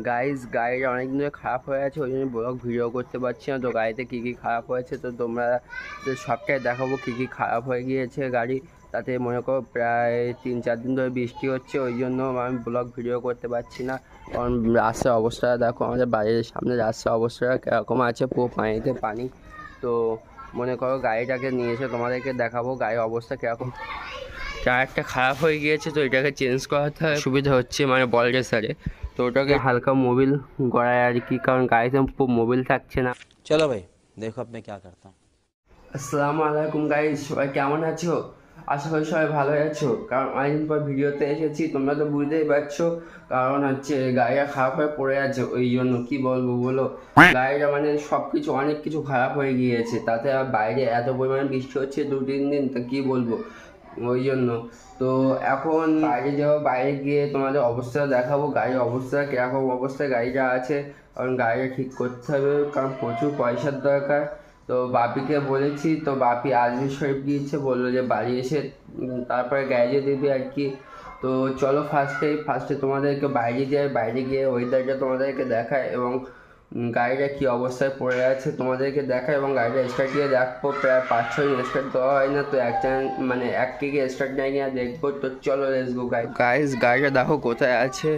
Guys গাড়িটা অনেকদিন ধরে খারাপ হয়ে আছে, ওই জন্য ব্লগ ভিডিও করতে পারছি না। তো গাড়িতে কী কী খারাপ হয়েছে তো তোমরা সবটাই দেখাবো, কী কী খারাপ হয়ে গিয়েছে গাড়ি। তাতে মনে করো প্রায় 3-4 দিন ধরে বৃষ্টি হচ্ছে, ওই জন্য আমি ব্লগ ভিডিও করতে পারছি না। কারণ রাস্তার অবস্থাটা দেখো, আমাদের বাড়ির সামনে রাস্তার অবস্থাটা কীরকম আছে, পুরো পানিতে পানি। তো মনে করো গাড়িটাকে নিয়ে এসে তোমাদেরকে দেখাবো গাড়ির অবস্থা কীরকম। টায়ারটা খারাপ হয়ে গিয়েছে, তো এটাকে চেঞ্জ করাতে সুবিধা হচ্ছে, মানে বল রেসারে। তো ওটাকে হালকা মোবিল গড়ায় আর কি, কারণ গাড়িতে মোবিল থাকছে না। চলো ভাই দেখো আপনি क्या करता हूँ। আসসালামু আলাইকুম গাইস, সবাই কেমন আছো? আশা করি সবাই ভালো আছো, কারণ অনেকদিন পর ভিডিওতে এসেছি। তোমরা তো বুঝতেই পারছো, কারণ হচ্ছে গাড়িটা খারাপ হয়ে পড়ে আছে, ওই জন্য কি বলবো বলো। গাড়িটা মানে সব কিছু অনেক কিছু খারাপ হয়ে গিয়েছে, তাতে আর বাইরে এত পরিমাণে বৃষ্টি হচ্ছে 2-3 দিন, তা কি বলবো ওই জন্য। তো এখন বাইরে যাবো, বাইরে গিয়ে তোমাদের অবস্থা দেখাবো, গাড়ির অবস্থা কীরকম অবস্থায় গাড়িটা আছে। কারণ গাড়িটা ঠিক করতে হবে, কারণ প্রচুর পয়সার দরকার। তো বাপিকে বলেছি, তো বাপি আজমির শরীফ গিয়েছে, বললো যে বাড়ি এসে তারপরে গ্যারেজে দিবি আর কি। তো চলো ফার্স্টে তোমাদেরকে বাইরে যাই, বাইরে গিয়ে ওয়েদারটা তোমাদেরকে দেখায় এবং গাড়িটা কী অবস্থায় পড়ে আছে তোমাদেরকে দেখায়, এবং গাড়িটা স্টার্ট দিয়ে দেখবো। প্রায় 5-6 দিন স্টার্ট দেওয়া হয় না, তো মানে এক থেকে স্টার্ট নিয়ে গিয়ে দেখবো। তো চলো লেটস গো গাইস, গাড়িটা দেখো কোথায় আছে,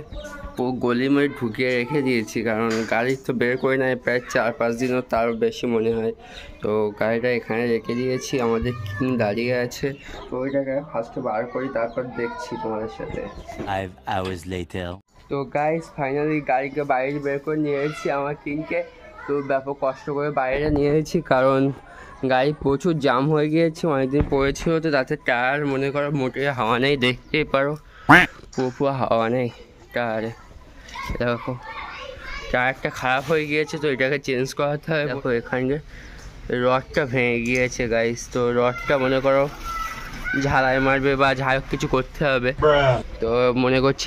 ও গলির মধ্যে ঢুকিয়ে রেখে দিয়েছি, কারণ গাড়ি তো বের করে নেয় প্রায় 4-5 দিনও তারও বেশি মনে হয়। তো গাড়িটা এখানে রেখে দিয়েছি, আমাদের কিং দাঁড়িয়ে আছে। তো ওইটাকে ফার্স্টে বার করি, তারপর দেখছি তোমাদের সাথে। 5 hours later. তো গাইস ফাইনালি গাড়িকে বাইরে বের করে নিয়ে এসেছি আমার কিংকে। তো ব্যাপক কষ্ট করে বাইরে নিয়ে এসেছি, কারণ গাড়ি প্রচুর জাম হয়ে গিয়েছে, অনেকদিন পড়েছিল। তো তাতে টায়ার মনে করো মোটে হাওয়া নেই, দেখতেই পারো পুরো হাওয়া নেই টায়ারে। দেখো টায়ারটা খারাপ হয়ে গিয়েছে, তো এটাকে চেঞ্জ করাতে হবে। দেখো এখানে রডটা ভেঙে গিয়েছে গাইস, তো রডটা মনে করো ঝালাই মারবে বা যাই হোক কিছু করতে হবে। তো মনে করছি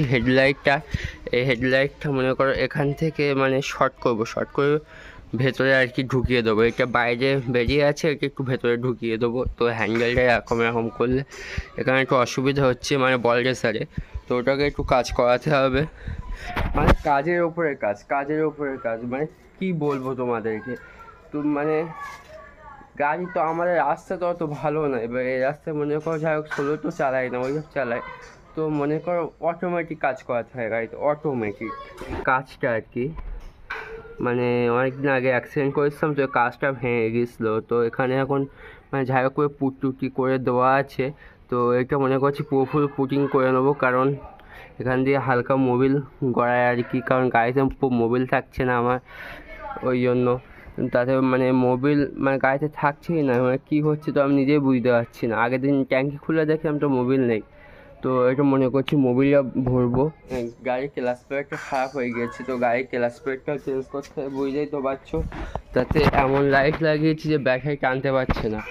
এই হেডলাইটটা মনে করো এখান থেকে মানে শর্ট করে ভেতরে আর কি ঢুকিয়ে দেবো। এটা বাইরে বেরিয়ে আছে, এটা একটু ভেতরে ঢুকিয়ে দেবো। তো হ্যান্ডেলটা এরকম করলে এখানে একটু অসুবিধা হচ্ছে, মানে বল রেসারে। তো ওটাকে একটু কাজ করাতে হবে, মানে কাজের ওপরে কাজ, মানে কি বলবো তোমাদেরকে। তো মানে গাড়ি তো আমাদের রাস্তা তো অত ভালো না, এবার এই রাস্তায় মনে করো যাই হোক স্লো তো চালাই না, ওইসব চালাই। তো মনে করো অটোমেটিক কাজ করাতে হয় গাড়িতে, অটোমেটিক কাজটা আর কি। মানে অনেকদিন আগে অ্যাক্সিডেন্ট করেছিলাম, তো কাজটা ভেঙে গেছিলো। তো এখানে এখন মানে যাই হোক করে পুটটুটি করে দেওয়া আছে। তো এটা মনে করছি পুরোপুরি পুটিং করে নেবো, কারণ এখান দিয়ে হালকা মোবিল গড়ায় আর কি, কারণ গাড়িতে মোবিল থাকছে না আমার, ওই জন্য। তাতে মানে মোবিল মানে গাড়িতে থাকছেই না, মানে কী হচ্ছে তো আমি নিজেই বুঝতে পারছি না। আগের দিন ট্যাঙ্কি খুলে দেখলাম তো মোবিল নেই। তো এটা মনে করছি মোবিলটা ভরবো। গাড়ির ক্লাচ প্লেটটা খারাপ হয়ে গিয়েছে, তো গাড়ির ক্লাচ প্লেটটা চেঞ্জ করতে হবে, বুঝতেই তো পারছো। তাতে এমন লাইট লাগিয়েছি যে ব্যাটারি টানতে পারছে না।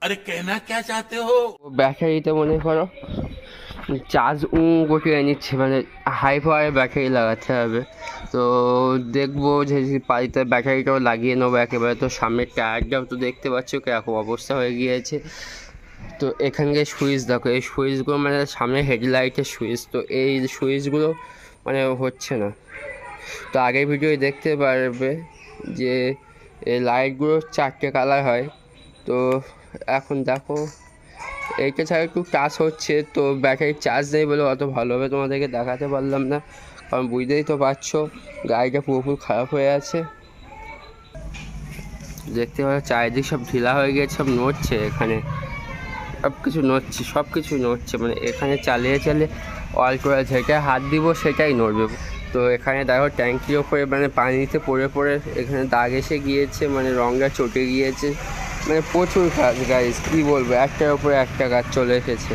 अरे कहना क्या चाहते हो। ব্যাটারিতে মনে করো চার্জ গোটিয়ে নিচ্ছে, মানে হাই পাওয়ারের ব্যাটারি লাগাতে হবে। তো দেখবো যে পারিতে ব্যাটারিটাও লাগিয়ে নেবো একেবারে। তো সামনের টায়ারটাও তো দেখতে পাচ্ছ কীরকম অবস্থা হয়ে গিয়েছে। তো এখানকার সুইচ দেখো, এই সুইচগুলো মানে সামনে হেডলাইটের সুইচ, তো এই সুইচগুলো মানে হচ্ছে না। তো আগের ভিডিও দেখতে পারবে যে এই লাইটগুলো 4টে কালার হয়। তো এখন দেখো এইটা ছাড়া একটু টাচ হচ্ছে, তো ব্যাটারির চার্জ নেই বলে অত ভালোভাবে তোমাদেরকে দেখাতে পারলাম না, কারণ বুঝতেই তো পারছো গাড়িটা পুরোপুরি খারাপ হয়ে আছে। দেখতে পাচ্ছ চারিদিক সব ঢিলা হয়ে গিয়েছে, সব নড়ছে, এখানে সব কিছু নড়ছে, মানে এখানে চালিয়ে অয়েল করে যেটা হাত দিব সেটাই নড়বে। তো এখানে দেখো ট্যাঙ্কির ওপরে মানে পানিতে পড়ে এখানে দাগ এসে গিয়েছে, মানে রঙটা চটে গিয়েছে, মানে প্রচুর কাজ গাইস, কি বলবো, একটার উপরে একটা কাজ চলে এসেছে।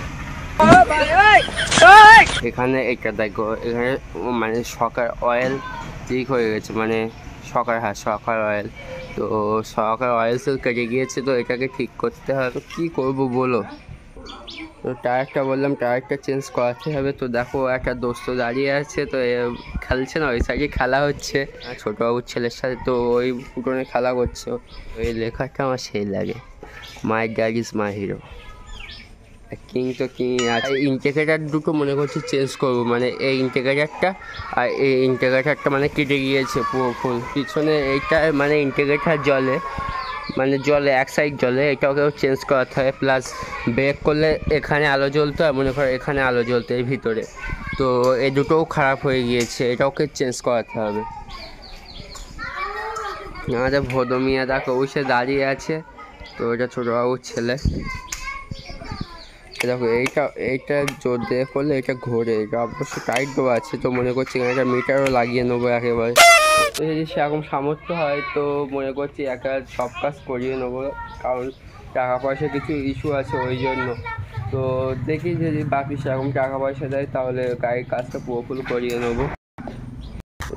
এখানে এটা দেখো, এখানে মানে সকার অয়েল লিক হয়ে গেছে, মানে সকার অয়েল। তো সকার অয়েল সেল কেটে গিয়েছে, তো এটাকে ঠিক করতে হবে। তো কী করবো বলো। তো টায়ারটা বললাম টায়ারটা চেঞ্জ করাতে হবে। তো দেখো একটা দোস্ত দাঁড়িয়ে আছে, তো খেলছে না, ওই সাইডে খেলা হচ্ছে ছোটবাবুর ছেলের সাথে, তো ওই উঠোনে খেলা করছে। ওই লেখাটা আমার সেই লাগে, my dad is my hero. King তো কিং আছে। ইন্টিগ্রেটার দুটো মনে করছি চেঞ্জ করবো, মানে এই ইন্টিগ্রেটারটা আর এই ইন্টিগ্রেটারটা মানে কেটে গিয়েছে পুরো ফুল পিছনে। এইটা মানে ইন্টিগ্রেটার জলে, মানে জলে এক সাইড জলে, এটাকেও চেঞ্জ করাতে হবে। প্লাস ব্রেক করলে এখানে আলো জ্বলতো আর মনে করো এখানে আলো জ্বলতো এই ভিতরে, তো এই দুটোও খারাপ হয়ে গিয়েছে, এটাকে চেঞ্জ করাতে হবে। আমাদের ভদমিয়া দেখো ওই সে দাঁড়িয়ে আছে, তো এটা ছোটোবাবুর ছেলে। দেখো এইটা জোর দিয়ে করলে এটা ঘোরে, এটা অবশ্য টাইট দেওয়া আছে, তো মনে করছি এখানে একটা মিটারও লাগিয়ে নেবো একেবারে। তো যদি সেরকম সামর্থ্য হয় তো মনে করছি একা সব কাজ করিয়ে নেবো, কারণ টাকা পয়সার কিছু ইস্যু আছে ওই জন্য। তো দেখি যদি বাকি সেরকম টাকা পয়সা দেয় তাহলে গাড়ির কাজটা পুরোপুরি করিয়ে নেবো।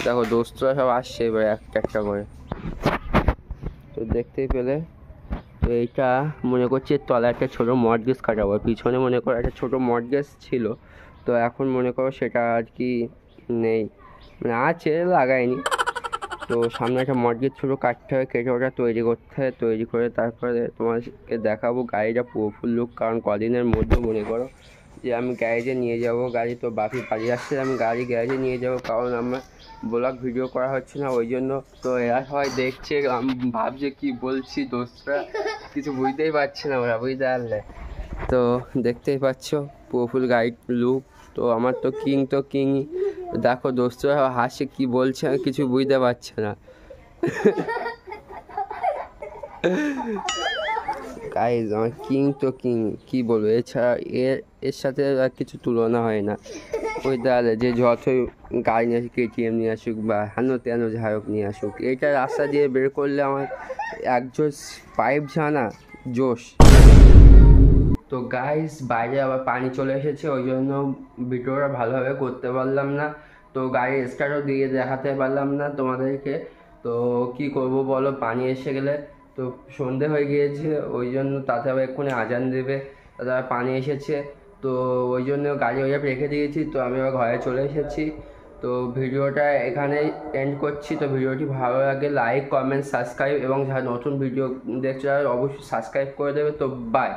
দেখো দোস্তরা সব আসছে এবার একটা একটা করে, তো দেখতেই পেলে। তো এইটা মনে করছি তলায় একটা ছোটো মর্টগেজ কাটাবো, পিছনে মনে করো একটা ছোটো মর্টগেজ ছিল, তো এখন মনে করো সেটা আর কি নেই, মানে আছে লাগাইনি। তো সামনে একটা মর্টগেজ ছোটো কাটতে হবে, কেটে ওটা তৈরি করতে হবে, তৈরি করে তারপরে তোমাকে দেখাবো গাড়িটা পুরো ফুল লুক। কারণ কদিনের মধ্যে মনে করো যে আমি গ্যারেজে নিয়ে যাব গাড়ি, তো বাকি বাড়ি আসছে আমি গাড়ি গ্যারেজে নিয়ে যাব, কারণ আমার ব্লগ ভিডিও করা হচ্ছে না ওই জন্য। তো এরা সবাই দেখছে, আমি ভাবছে কি বলছি, দোস্তরা কিছু বুঝতেই পারছে না ওরা, বুঝতে পারলে। তো দেখতেই পাচ্ছ পুরো ফুল গাড়ির লুক। তো আমার তো কিংই, দেখো দোস্তরা হাসে কি বলছে আমি কিছু বুঝতে পারছে না। গাইজ আমার কিং কী বলবো, এছাড়া এর সাথে আর কিছু তুলনা হয় না। ওই তাহলে যে যতই গাড়ি নিয়ে আসুক, কেটিএম নিয়ে আসুক বা হেনো তেনো যাই হোক নিয়ে আসুক, এইটা রাস্তা দিয়ে বের করলে আমার এক জোশ পাইপ ঝানা জোশ। তো গাইজ বাইরে আবার পানি চলে এসেছে, ওই জন্য ভিডিওটা ভালোভাবে করতে পারলাম না, তো গাড়ি স্টার্টও দিয়ে দেখাতে পারলাম না তোমাদেরকে। তো কি করব বলো, পানি এসে গেলে তো সন্ধে হয়ে গিয়েছে, ওই জন্য তাতে আবার এক্ষুনি আজান দেবে, তাতে আবার পানি এসেছে, তো ওই জন্য গাড়ি ওইভাবে রেখে দিয়েছি। তো আমি আবার ঘরে চলে এসেছি, তো ভিডিওটা এখানেই এন্ড করছি। তো ভিডিওটি ভালো লাগে লাইক কমেন্ট সাবস্ক্রাইব, এবং যারা নতুন ভিডিও দেখছে অবশ্যই সাবস্ক্রাইব করে দেবে। তো বাই।